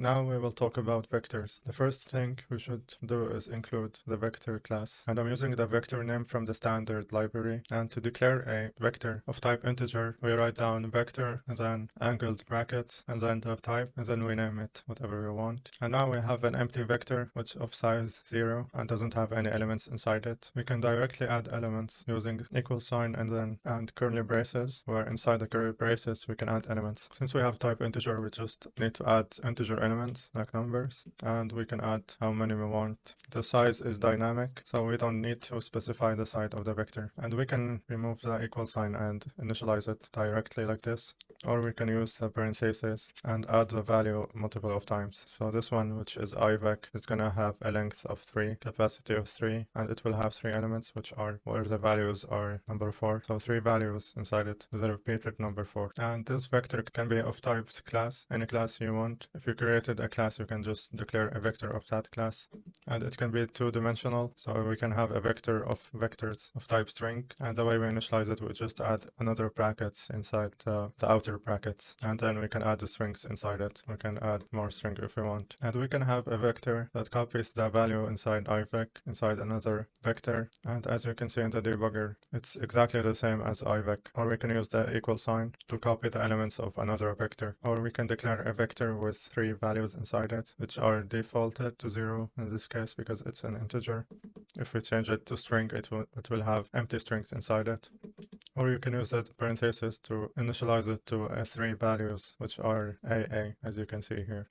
Now we will talk about vectors. The first thing we should do is include the vector class. And I'm using the vector name from the standard library. And to declare a vector of type integer, we write down vector and then angled brackets and then the type, and then we name it whatever we want. And now we have an empty vector which of size 0 and doesn't have any elements inside it. We can directly add elements using equal sign and curly braces, where inside the curly braces we can add elements. Since we have type integer, we just need to add integer elements like numbers, and we can add how many we want. The size is dynamic, so we don't need to specify the size of the vector, and we can remove the equal sign and initialize it directly like this, or we can use the parentheses and add the value multiple of times. So this one, which is ivec, is gonna have a length of 3, capacity of 3, and it will have 3 elements, which are where the values are number 4. So 3 values inside it with a repeated number 4. And this vector can be of types class, any class you want. If you created a class, you can just declare a vector of that class. And it can be two-dimensional, so we can have a vector of vectors of type string. And the way we initialize it, we just add another brackets inside the outer brackets. And then we can add the strings inside it. We can add more string if we want. And we can have a vector that copies the value inside ivec, inside another vector. And as you can see in the debugger, it's exactly the same as ivec. Or we can use the equal sign to copy the elements of another vector. Or we can declare a vector with 3 values inside it, which are defaulted to 0 in this case because it's an integer. If we change it to string, it will have empty strings inside it. Or you can use that parenthesis to initialize it to 3 values, which are AA, as you can see here.